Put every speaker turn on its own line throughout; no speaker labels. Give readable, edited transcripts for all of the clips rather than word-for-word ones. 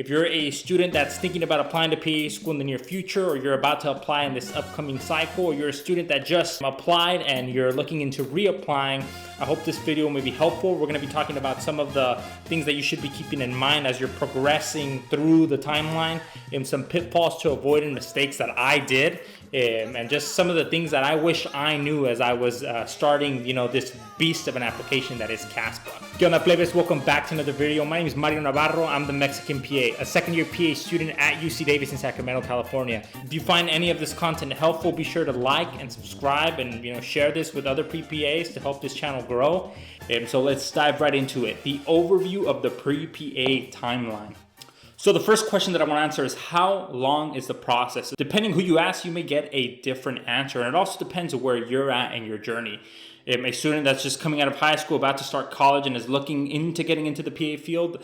If you're a student that's thinking about applying to PA school in the near future, or you're about to apply in this upcoming cycle, or you're a student that just applied and you're looking into reapplying, I hope this video may be helpful. We're going to be talking about some of the things that you should be keeping in mind as you're progressing through the timeline, and some pitfalls to avoid and mistakes that I did, and just some of the things that I wish I knew as I was starting, this beast of an application that is CASPA. ¿Qué onda, plebes? Welcome back to another video. My name is Mario Navarro. I'm the Mexican PA, a second-year PA student at UC Davis in Sacramento, California. If you find any of this content helpful, be sure to like and subscribe, and share this with other pre-PAs to help this channel grow. So let's dive right into it. The overview of the pre-PA timeline. So the first question that I want to answer is, how long is the process? Depending who you ask, you may get a different answer. And it also depends on where you're at in your journey. A student that's just coming out of high school, about to start college, and is looking into getting into the PA field,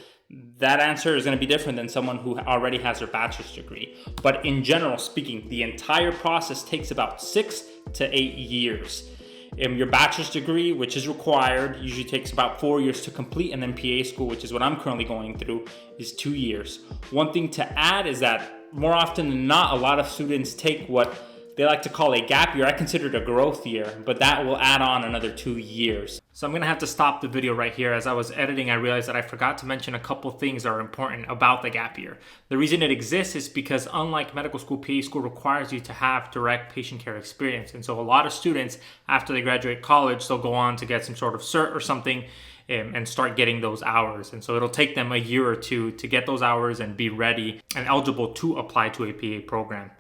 that answer is going to be different than someone who already has their bachelor's degree. But in general speaking, the entire process takes about 6 to 8 years. Your bachelor's degree, which is required, usually takes about 4 years to complete, and then PA school, which is what I'm currently going through, is 2 years. One thing to add is that more often than not, a lot of students take what they like to call a gap year. I consider it a growth year, but that will add on another 2 years. So I'm gonna have to stop the video right here. As I was editing, I realized that I forgot to mention a couple things that are important about the gap year. The reason it exists is because, unlike medical school, PA school requires you to have direct patient care experience. And so a lot of students, after they graduate college, they'll go on to get some sort of cert or something and start getting those hours. And so it'll take them a year or two to get those hours and be ready and eligible to apply to a PA program.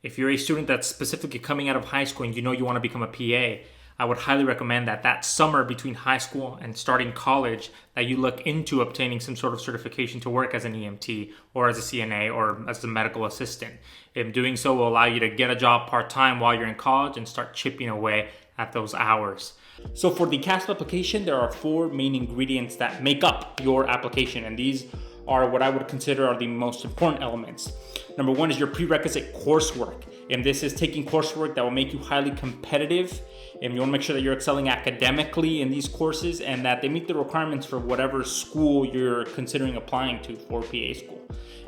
If you're a student that's specifically coming out of high school and you want to become a PA, I would highly recommend that summer between high school and starting college, that you look into obtaining some sort of certification to work as an EMT or as a CNA or as a medical assistant. If doing so will allow you to get a job part-time while you're in college and start chipping away at those hours. So for the CASPA application, there are 4 main ingredients that make up your application, and these are what I would consider are the most important elements. Number 1 is your prerequisite coursework, and this is taking coursework that will make you highly competitive, and you want to make sure that you're excelling academically in these courses and that they meet the requirements for whatever school you're considering applying to for PA school,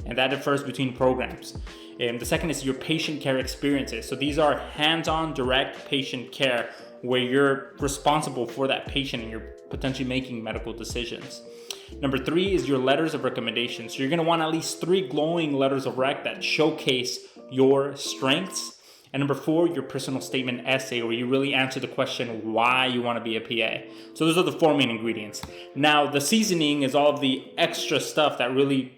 and that differs between programs. The second is your patient care experiences. So these are hands-on direct patient care where you're responsible for that patient and you're potentially making medical decisions. Number 3 is your letters of recommendation. So you're going to want at least 3 glowing letters of rec that showcase your strengths. And number 4, your personal statement essay, where you really answer the question why you want to be a PA. So those are the 4 main ingredients. Now, the seasoning is all of the extra stuff that really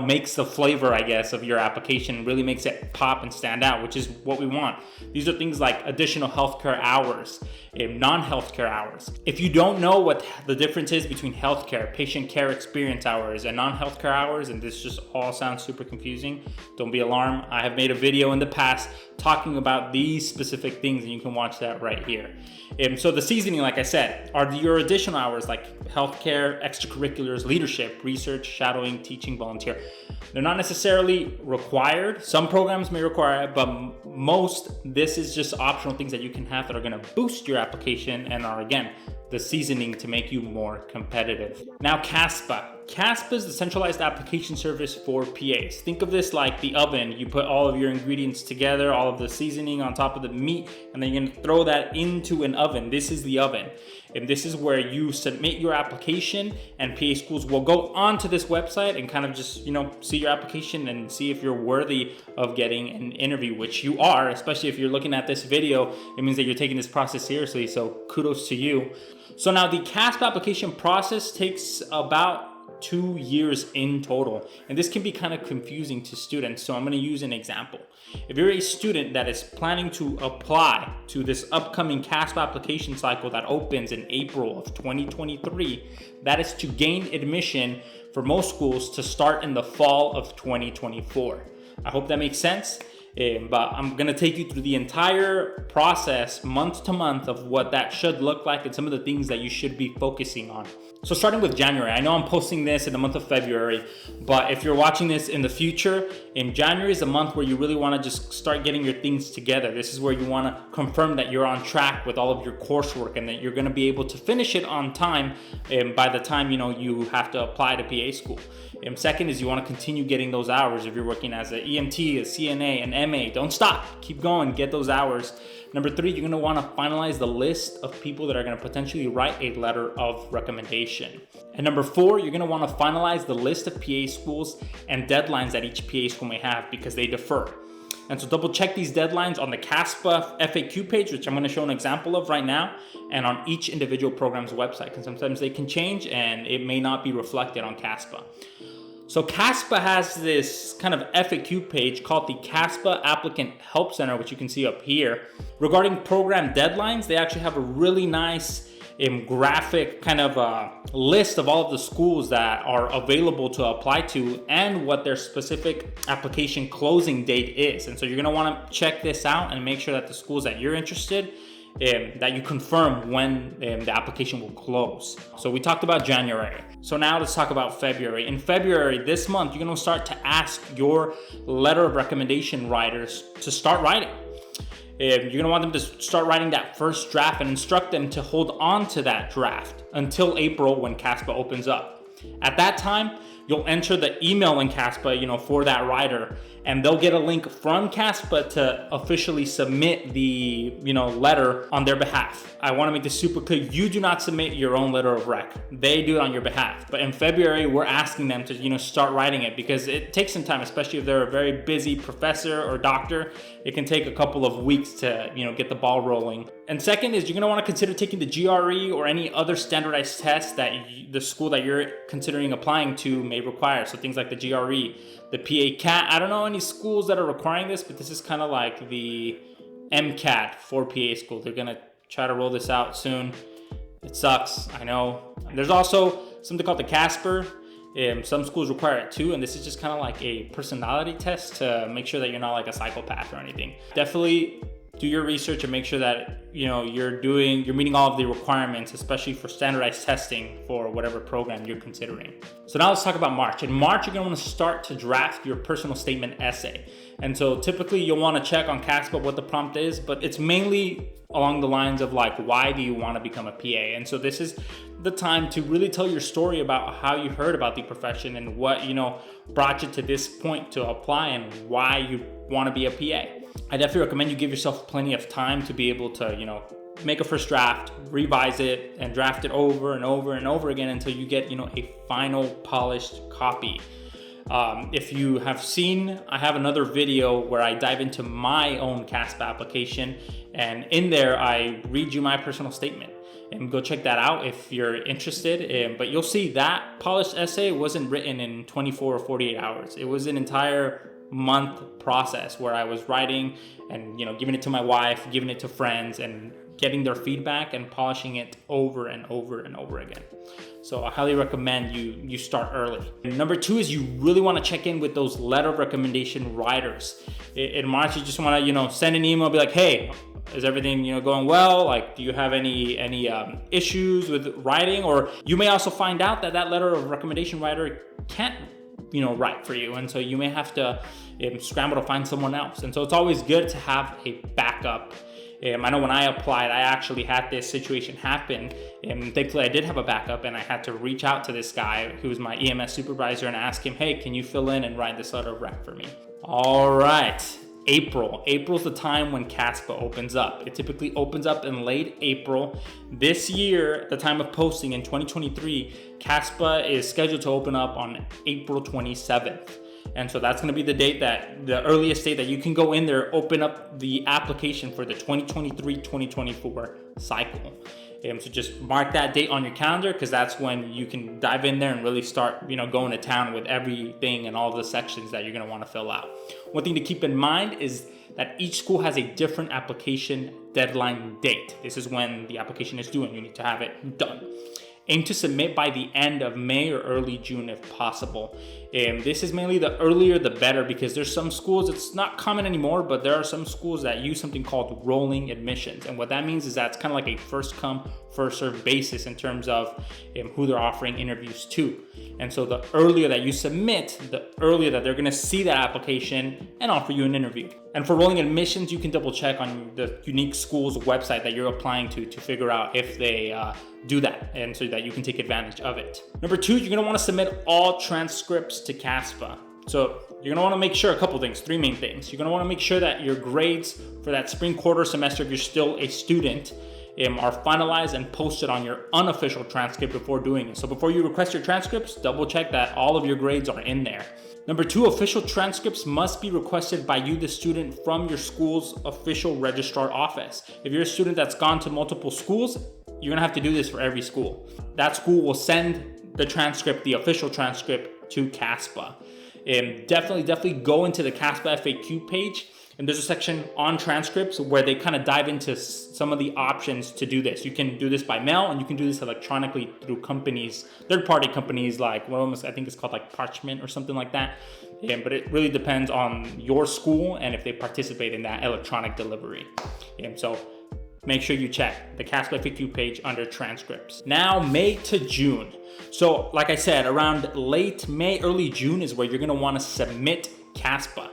makes the flavor, I guess, of your application, really makes it pop and stand out, which is what we want. These are things like additional healthcare hours, non-healthcare hours. If you don't know what the difference is between healthcare, patient care experience hours, and non-healthcare hours, and this just all sounds super confusing, don't be alarmed. I have made a video in the past talking about these specific things, and you can watch that right here. So the seasoning, like I said, are your additional hours like healthcare, extracurriculars, leadership, research, shadowing, teaching, volunteer. They're not necessarily required. Some programs may require it, but this is just optional things that you can have that are going to boost your application and are, again, the seasoning to make you more competitive. Now, CASPA. CASPA is the centralized application service for PAs. Think of this like the oven. You put all of your ingredients together, all of the seasoning on top of the meat, and then you're gonna throw that into an oven. This is the oven. And this is where you submit your application, and PA schools will go onto this website and kind of just, see your application and see if you're worthy of getting an interview, which you are, especially if you're looking at this video. It means that you're taking this process seriously, so kudos to you. So now the CASPA application process takes about 2 years in total, and this can be kind of confusing to students, so I'm going to use an example. If you're a student that is planning to apply to this upcoming CASPA application cycle that opens in April of 2023, that is to gain admission for most schools to start in the fall of 2024. I hope that makes sense. But I'm going to take you through the entire process month to month of what that should look like and some of the things that you should be focusing on. So starting with January, I know I'm posting this in the month of February, but if you're watching this in the future, January is a month where you really want to just start getting your things together. This is where you want to confirm that you're on track with all of your coursework and that you're going to be able to finish it on time by the time you have to apply to PA school. Second is you want to continue getting those hours. If you're working as an EMT, a CNA, an MA, don't stop. Keep going, get those hours. Number 3, you're going to want to finalize the list of people that are going to potentially write a letter of recommendation. And number 4, you're going to want to finalize the list of PA schools and deadlines that each PA school may have because they differ. And so double check these deadlines on the CASPA FAQ page, which I'm going to show an example of right now, and on each individual program's website, because sometimes they can change and it may not be reflected on CASPA. So CASPA has this kind of FAQ page called the CASPA Applicant Help Center, which you can see up here. Regarding program deadlines, they actually have a really nice graphic kind of list of all of the schools that are available to apply to and what their specific application closing date is. And so you're gonna wanna check this out and make sure that the schools that you're interested that you confirm when the application will close. So we talked about January. So now let's talk about February. In February, this month, you're gonna start to ask your letter of recommendation writers to start writing. You're gonna want them to start writing that first draft and instruct them to hold on to that draft until April when CASPA opens up. At that time, you'll enter the email in CASPA, for that writer, and they'll get a link from CASPA to officially submit the, letter on their behalf. I want to make this super clear. You do not submit your own letter of rec. They do it on your behalf. But in February, we're asking them to, start writing it because it takes some time, especially if they're a very busy professor or doctor. It can take a couple of weeks to, get the ball rolling. And second is you're going to want to consider taking the GRE or any other standardized test that the school that you're considering applying to may require. So things like the GRE, the PA CAT. I don't know any schools that are requiring this, but this is kind of like the MCAT for PA school. They're going to try to roll this out soon. It sucks, I know. There's also something called the CASPA. Some schools require it too, and this is just kind of like a personality test to make sure that you're not like a psychopath or anything. Definitely do your research and make sure that you're meeting all of the requirements, especially for standardized testing for whatever program you're considering. So now let's talk about March. In March, you're gonna want to start to draft your personal statement essay. And so typically you'll want to check on CASPA what the prompt is, but it's mainly along the lines of like, why do you want to become a PA? And so this is the time to really tell your story about how you heard about the profession and what, brought you to this point to apply and why you want to be a PA. I definitely recommend you give yourself plenty of time to be able to, make a first draft, revise it, and draft it over and over and over again until you get, a final polished copy. If you have seen, I have another video where I dive into my own CASPA application, and in there I read you my personal statement. And go check that out if you're interested. But you'll see that polished essay wasn't written in 24 or 48 hours. It was an entire month process where I was writing and giving it to my wife, giving it to friends, and getting their feedback and polishing it over and over and over again. So I highly recommend you start early. And number 2 is you really want to check in with those letter of recommendation writers. In March, you just want to send an email, be like, hey, is everything going well? Like, do you have any issues with writing? Or you may also find out that letter of recommendation writer can't write for you, and so you may have to scramble to find someone else. And so it's always good to have a backup. I know when I applied, I actually had this situation happen, and thankfully I did have a backup, and I had to reach out to this guy who was my EMS supervisor and ask him, hey, can you fill in and write this letter of rec for me? All right. April's the time when CASPA opens up. It typically opens up in late April. This year, at the time of posting in 2023, CASPA is scheduled to open up on April 27th. And so that's going to be the earliest date that you can go in there, open up the application for the 2023-2024 cycle. So just mark that date on your calendar, because that's when you can dive in there and really start, going to town with everything and all the sections that you're going to want to fill out. One thing to keep in mind is that each school has a different application deadline date. This is when the application is due and you need to have it done. Aim to submit by the end of May or early June if possible. This is mainly the earlier the better, because there's some schools, it's not common anymore, but there are some schools that use something called rolling admissions. And what that means is that it's kind of like a first come, first served basis in terms of who they're offering interviews to. And so the earlier that you submit, the earlier that they're gonna see that application and offer you an interview. And for rolling admissions, you can double check on the unique school's website that you're applying to figure out if they do that, and so that you can take advantage of it. Number 2, you're gonna wanna submit all transcripts to CASPA. So you're gonna wanna make sure a couple things, 3 main things. You're gonna wanna make sure that your grades for that spring quarter semester, if you're still a student, are finalized and posted on your unofficial transcript before doing it. So before you request your transcripts, double check that all of your grades are in there. Number 2, official transcripts must be requested by you, the student, from your school's official registrar office. If you're a student that's gone to multiple schools, you're gonna have to do this for every school. That school will send the transcript, the official transcript, to CASPA. Definitely go into the CASPA FAQ page, and there's a section on transcripts where they kind of dive into some of the options to do this. You can do this by mail, and you can do this electronically through companies, third-party companies like, well, I think it's called like Parchment or something like that. But it really depends on your school and if they participate in that electronic delivery. So make sure you check the CASPA FAQ page under transcripts. Now, May to June. So like I said, around late May, early June is where you're gonna wanna submit CASPA.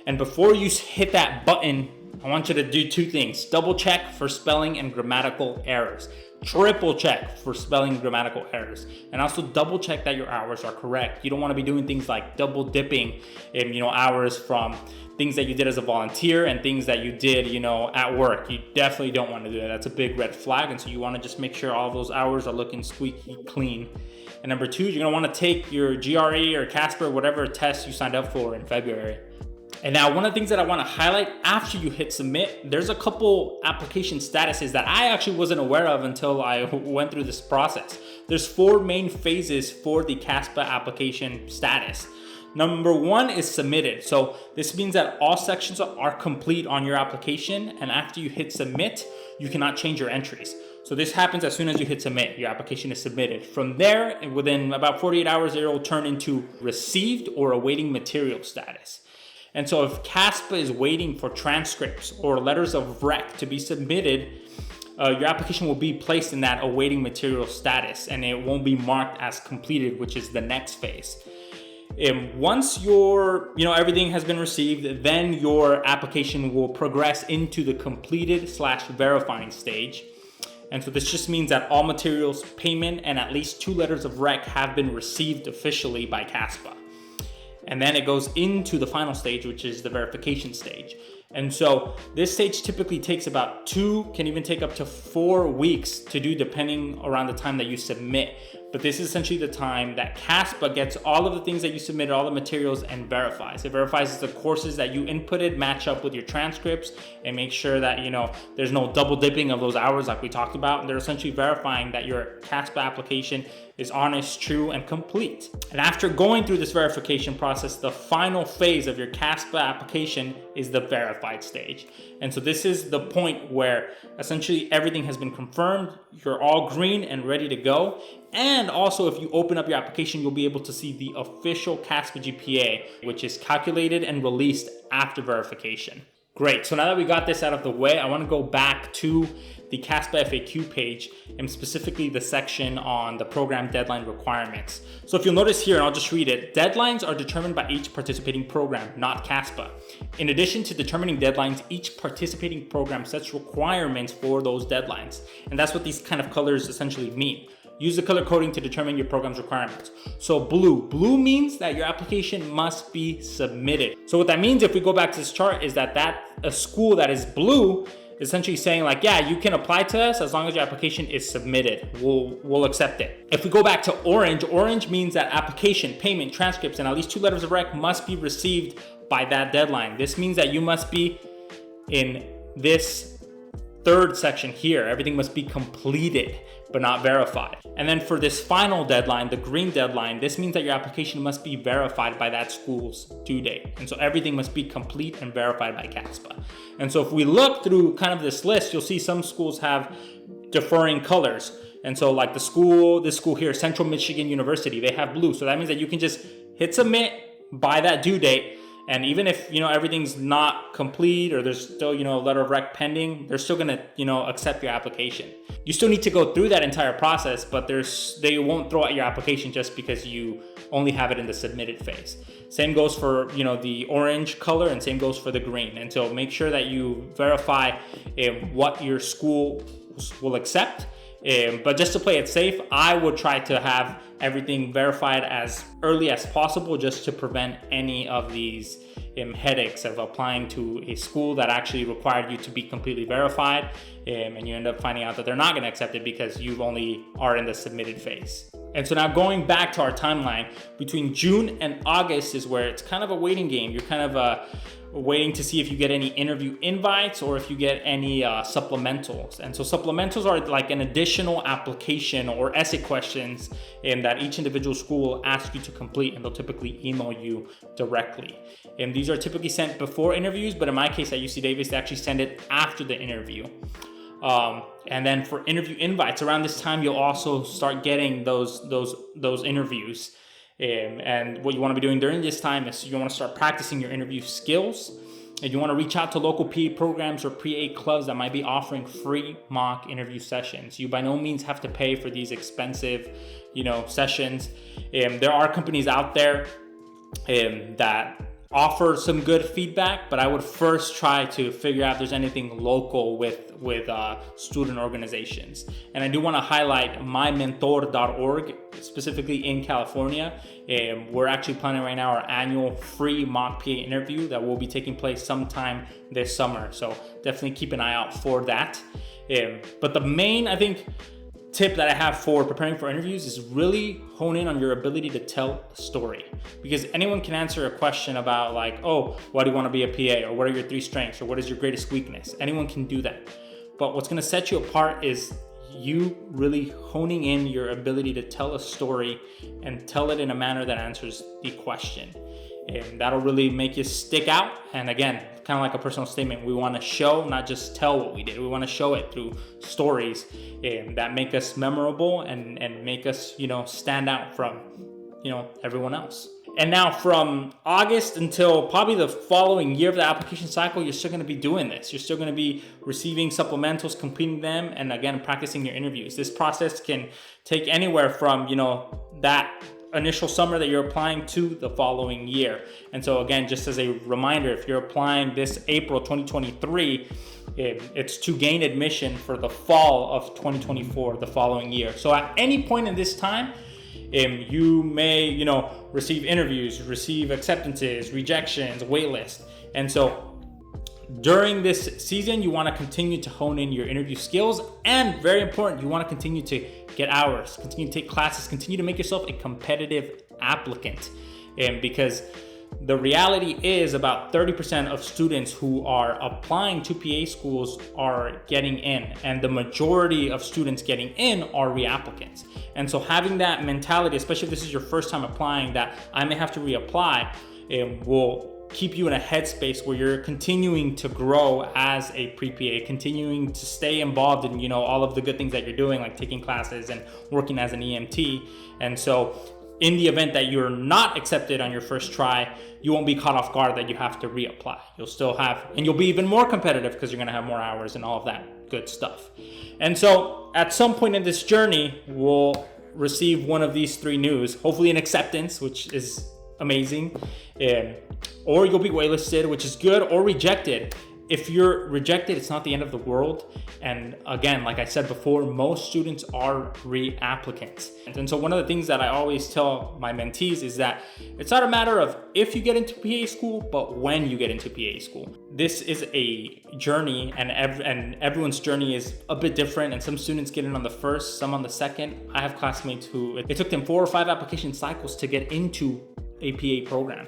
And before you hit that button, I want you to do 2 things. Double check for spelling and grammatical errors. Triple check for spelling and grammatical errors. And also double check that your hours are correct. You don't want to be doing things like double dipping hours from things that you did as a volunteer and things that you did, at work. You definitely don't want to do that. That's a big red flag. And so you want to just make sure all those hours are looking squeaky clean. And number 2, you're going to want to take your GRE or CASPA or whatever test you signed up for in February. And now one of the things that I want to highlight after you hit submit, there's a couple application statuses that I actually wasn't aware of until I went through this process. There's 4 main phases for the CASPA application status. Number 1 is submitted. So this means that all sections are complete on your application, and after you hit submit, you cannot change your entries. So this happens as soon as you hit submit, your application is submitted. From there, within about 48 hours, it will turn into received or awaiting material status. And so if CASPA is waiting for transcripts or letters of rec to be submitted, your application will be placed in that awaiting material status, and it won't be marked as completed, which is the next phase. Once everything has been received, then your application will progress into the completed/verifying stage. And so this just means that all materials, payment, and at least 2 letters of rec have been received officially by CASPA. And then it goes into the final stage, which is the verification stage. And so this stage typically takes about 2, can even take up to 4 weeks to do, depending around the time that you submit. But this is essentially the time that CASPA gets all of the things that you submitted, all the materials, and verifies. It verifies the courses that you inputted match up with your transcripts and make sure that, there's no double dipping of those hours like we talked about. And they're essentially verifying that your CASPA application is honest, true, and complete. And after going through this verification process, the final phase of your CASPA application is the verified stage. And so this is the point where essentially everything has been confirmed, you're all green and ready to go. And also, if you open up your application, you'll be able to see the official CASPA GPA, which is calculated and released after verification. Great, so now that we got this out of the way, I want to go back to the CASPA FAQ page, and specifically the section on the program deadline requirements. So if you'll notice here, and I'll just read it, deadlines are determined by each participating program, not CASPA. In addition to determining deadlines, each participating program sets requirements for those deadlines. And that's what these kind of colors essentially mean. Use the color coding to determine your program's requirements. So blue means that your application must be submitted. So what that means, if we go back to this chart, is that a school that is blue is essentially saying like, yeah, you can apply to us as long as your application is submitted. We'll accept it. If we go back to orange means that application, payment, transcripts, and at least 2 letters of rec must be received by that deadline. This means that you must be in this 3rd section here. Everything must be completed but not verified. And then for this final deadline, the green deadline, this means that your application must be verified by that school's due date. And so everything must be complete and verified by CASPA. And so if we look through kind of this list, you'll see some schools have differing colors. And so like this school here, Central Michigan University, they have blue. So that means that you can just hit submit by that due date. And even if, everything's not complete or there's still, a letter of rec pending, they're still gonna, accept your application. You still need to go through that entire process, but they won't throw out your application just because you only have it in the submitted phase. Same goes for, the orange color, and same goes for the green. And so make sure that you verify what your school will accept. But just to play it safe, I would try to have everything verified as early as possible, just to prevent any of these headaches of applying to a school that actually required you to be completely verified, and you end up finding out that they're not going to accept it because you only are in the submitted phase. And so now going back to our timeline, between June and August is where it's kind of a waiting game. You're kind of waiting to see if you get any interview invites or if you get any supplementals. And so supplementals are like an additional application or essay questions that each individual school will ask you to complete, and they'll typically email you directly. And these are typically sent before interviews, but in my case at UC Davis, they actually send it after the interview. And then for interview invites, around this time, you'll also start getting those interviews. And what you want to be doing during this time is you want to start practicing your interview skills, and you want to reach out to local PA programs or PA clubs that might be offering free mock interview sessions. You by no means have to pay for these expensive, sessions. There are companies out there that offer some good feedback, but I would first try to figure out if there's anything local with student organizations. And I do want to highlight mymentor.org, specifically in California. We're actually planning right now our annual free mock PA interview that will be taking place sometime this summer. So definitely keep an eye out for that. But the main, I think, tip that I have for preparing for interviews is really hone in on your ability to tell a story, because anyone can answer a question about like, oh, why do you want to be a PA, or what are your 3 strengths, or what is your greatest weakness. Anyone can do that, but what's going to set you apart is you really honing in your ability to tell a story and tell it in a manner that answers the question. And that'll really make you stick out. And again, kind of like a personal statement, we want to show, not just tell what we did. We want to show it through stories that make us memorable and make us, stand out from, everyone else. And now from August until probably the following year of the application cycle, you're still going to be doing this. You're still going to be receiving supplementals, completing them, and again, practicing your interviews. This process can take anywhere from, that initial summer that you're applying to the following year. And so again, just as a reminder, if you're applying this April 2023, it's to gain admission for the fall of 2024, the following year. So at any point in this time, you may, receive interviews, receive acceptances, rejections, waitlist. And so during this season, you want to continue to hone in your interview skills, and very important, you want to continue to get hours, continue to take classes, continue to make yourself a competitive applicant. Because the reality is about 30% of students who are applying to PA schools are getting in, and the majority of students getting in are reapplicants. And so having that mentality, especially if this is your first time applying, that I may have to reapply, will keep you in a headspace where you're continuing to grow as a pre-PA, continuing to stay involved in, all of the good things that you're doing, like taking classes and working as an EMT. And so in the event that you're not accepted on your first try, you won't be caught off guard that you have to reapply. You'll still have, and you'll be even more competitive because you're going to have more hours and all of that good stuff. And so at some point in this journey, we'll receive one of these 3 news, hopefully an acceptance, which is amazing, or you'll be waitlisted, which is good, or rejected. If you're rejected, it's not the end of the world. And again, like I said before, most students are reapplicants. And so one of the things that I always tell my mentees is that it's not a matter of if you get into PA school, but when you get into PA school. This is a journey, and everyone's journey is a bit different. And some students get in on the first, some on the second. I have classmates who, it took them 4 or 5 application cycles to get into a PA program.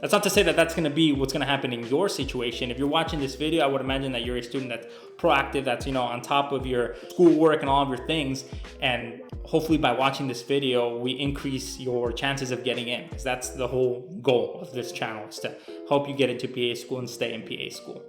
That's not to say that that's going to be what's going to happen in your situation. If you're watching this video, I would imagine that you're a student that's proactive, that's, on top of your schoolwork and all of your things. And hopefully by watching this video, we increase your chances of getting in, because that's the whole goal of this channel, is to help you get into PA school and stay in PA school.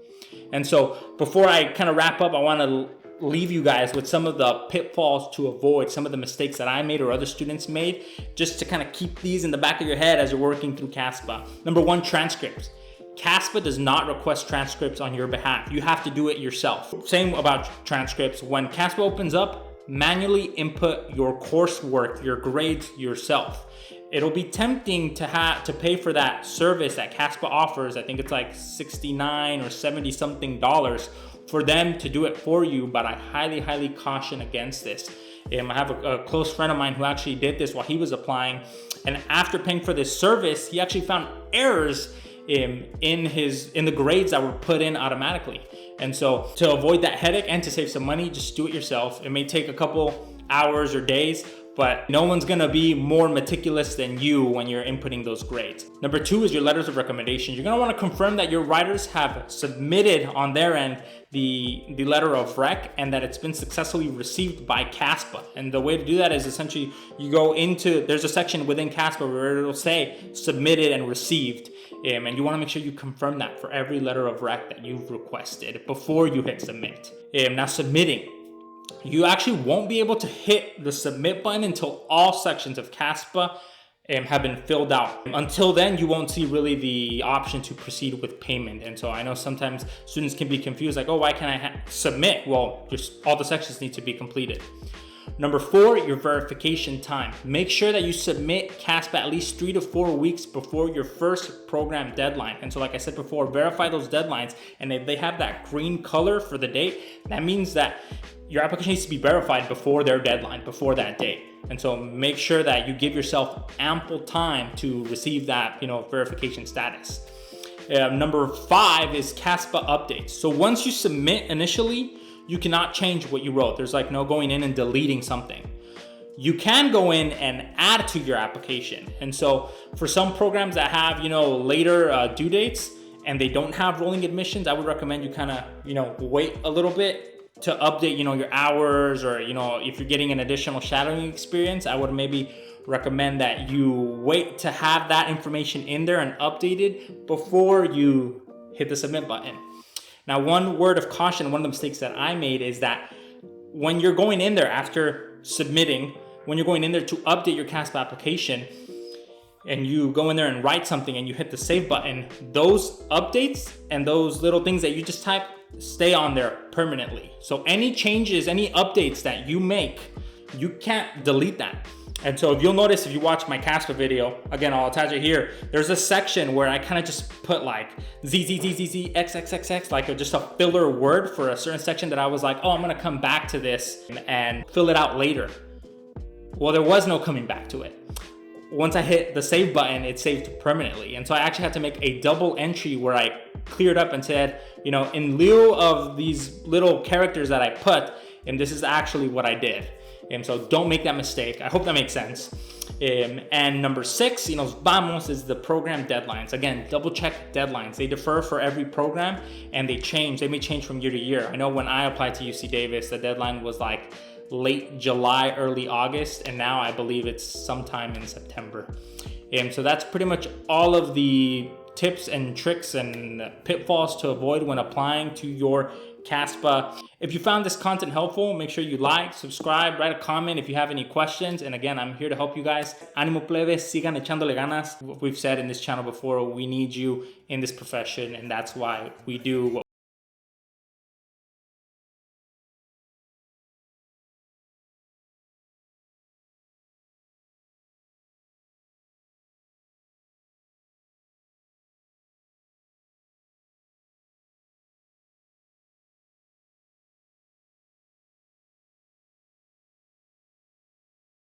And so before I kind of wrap up, I want to leave you guys with some of the pitfalls to avoid, some of the mistakes that I made or other students made, just to kind of keep these in the back of your head as you're working through CASPA. Number one, transcripts. CASPA does not request transcripts on your behalf. You have to do it yourself. Same about transcripts. When CASPA opens up, manually input your coursework, your grades yourself. It'll be tempting to pay for that service that CASPA offers. I think it's like $69 or $70 something for them to do it for you, but I highly caution against this. I have a close friend of mine who actually did this while he was applying, and after paying for this service, he actually found errors in the grades that were put in automatically. And so to avoid that headache and to save some money, just do it yourself. It may take a couple hours or days, but no one's gonna be more meticulous than you when you're inputting those grades. Number two is your letters of recommendation. You're gonna wanna confirm that your writers have submitted on their end the letter of rec and that it's been successfully received by CASPA. And the way to do that is essentially you go into, there's a section within CASPA where it'll say submitted and received. And you wanna make sure you confirm that for every letter of rec that you've requested before you hit submit. Now submitting. You actually won't be able to hit the submit button until all sections of CASPA have been filled out. Until then, you won't see really the option to proceed with payment. And so I know sometimes students can be confused, like, oh, why can't I submit? Well, just all the sections need to be completed. Number four, your verification time. Make sure that you submit CASPA at least 3 to 4 weeks before your first program deadline. And so like I said before, verify those deadlines. And if they have that green color for the date, that means that your application needs to be verified before their deadline, before that date. And so make sure that you give yourself ample time to receive that, verification status. Number five is CASPA updates. So once you submit initially, you cannot change what you wrote. There's like no going in and deleting something. You can go in and add to your application. And so for some programs that have, later due dates and they don't have rolling admissions, I would recommend you kind of, wait a little bit to update, your hours, or, if you're getting an additional shadowing experience, I would maybe recommend that you wait to have that information in there and updated before you hit the submit button. Now, one word of caution, one of the mistakes that I made is that when you're going in there after submitting, when you're going in there to update your CASPA application, and you go in there and write something and you hit the save button, those updates and those little things that you just type stay on there permanently. So any changes, any updates that you make, you can't delete that. And so if you'll notice, if you watch my CASPA video, again, I'll attach it here, there's a section where I kind of just put like XXXX, like just a filler word for a certain section that I was like, oh, I'm gonna come back to this and fill it out later. Well, there was no coming back to it. Once I hit the save button, it saved permanently. And so I actually had to make a double entry where I cleared up and said, in lieu of these little characters that I put, and this is actually what I did. And so don't make that mistake. I hope that makes sense. And number six, vamos, is the program deadlines. Again, double check deadlines. They differ for every program and they change. They may change from year to year. I know when I applied to UC Davis, the deadline was like late July, early August, and now I believe it's sometime in September. So that's pretty much all of the tips and tricks and pitfalls to avoid when applying to your CASPA. If you found this content helpful, make sure you like, subscribe, write a comment if you have any questions. And again, I'm here to help you guys. Ánimo plebes, sigan echándole ganas. We've said in this channel before, we need you in this profession, and that's why we do what